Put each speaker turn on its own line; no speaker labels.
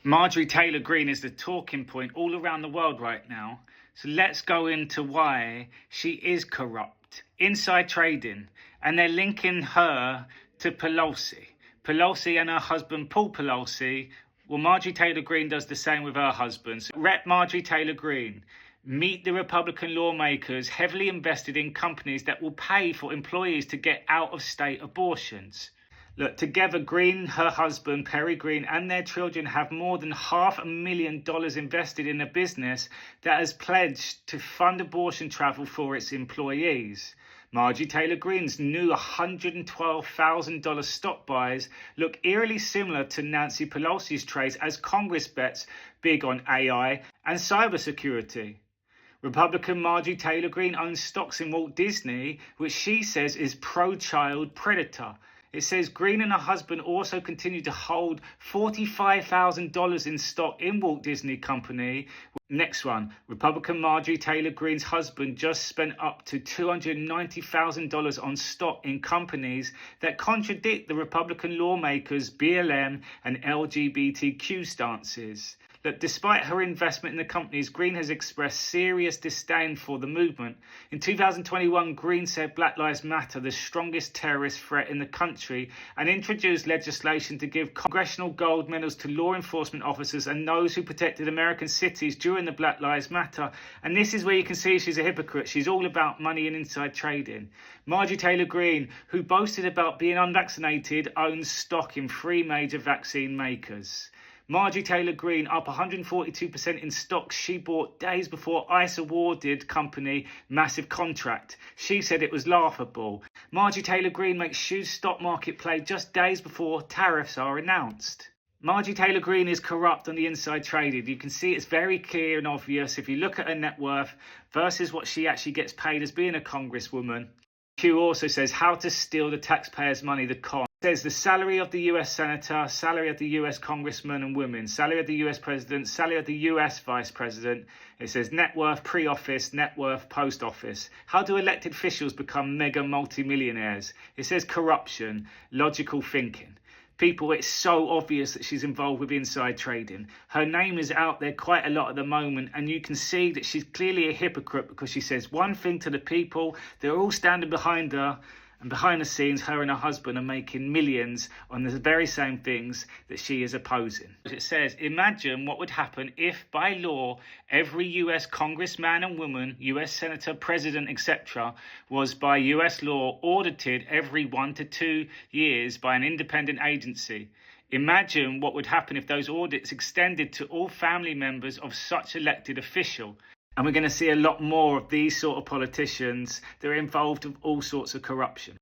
Marjorie Taylor Greene is the talking point all around the world right now. So let's go into why she is corrupt. Inside trading. And they're linking her to Pelosi. Pelosi and her husband, Paul Pelosi. Well, Marjorie Taylor Greene does the same with her husband. So Rep. Marjorie Taylor Greene. Meet the Republican lawmakers heavily invested in companies that will pay for employees to get out-of-state abortions. Look, together, Greene, her husband, Perry Greene, and their children have more than $500,000 invested in a business that has pledged to fund abortion travel for its employees. Marjorie Taylor Greene's new $112,000 stock buys look eerily similar to Nancy Pelosi's trades as Congress bets big on AI and cybersecurity. Republican Marjorie Taylor Greene owns stocks in Walt Disney, which she says is pro-child predator. It says Greene and her husband also continue to hold $45,000 in stock in Walt Disney Company. Next one, Republican Marjorie Taylor Greene's husband just spent up to $290,000 on stock in companies that contradict the Republican lawmakers' BLM and LGBTQ stances. That despite her investment in the companies, Greene has expressed serious disdain for the movement. In 2021, Greene said Black Lives Matter, the strongest terrorist threat in the country, and introduced legislation to give congressional gold medals to law enforcement officers and those who protected American cities during the Black Lives Matter. And this is where you can see she's a hypocrite. She's all about money and inside trading. Marjorie Taylor Greene, who boasted about being unvaccinated, owns stock in 3 major vaccine makers. Marjorie Taylor Greene up 142% in stocks she bought days before ICE awarded company massive contract. She said it was laughable. Marjorie Taylor Greene makes shoes stock market play just days before tariffs are announced. Marjorie Taylor Greene is corrupt on the inside trading. You can see it's very clear and obvious if you look at her net worth versus what she actually gets paid as being a congresswoman. Q also says how to steal the taxpayers' money, the con. It says the salary of the US senator, salary of the US congressman and women, salary of the US president, salary of the US vice president. It says net worth pre-office, net worth post-office. How do elected officials become mega multi-millionaires? It says corruption, logical thinking. People, it's so obvious that she's involved with inside trading. Her name is out there quite a lot at the moment, and you can see that she's clearly a hypocrite because she says one thing to the people, they're all standing behind her, and behind the scenes, her and her husband are making millions on the very same things that she is opposing. It says, imagine what would happen if, by law, every US congressman and woman, US senator, president, etc., was by US law audited every 1 to 2 years by an independent agency. Imagine what would happen if those audits extended to all family members of such elected official. And we're going to see a lot more of these sort of politicians that are involved in all sorts of corruption.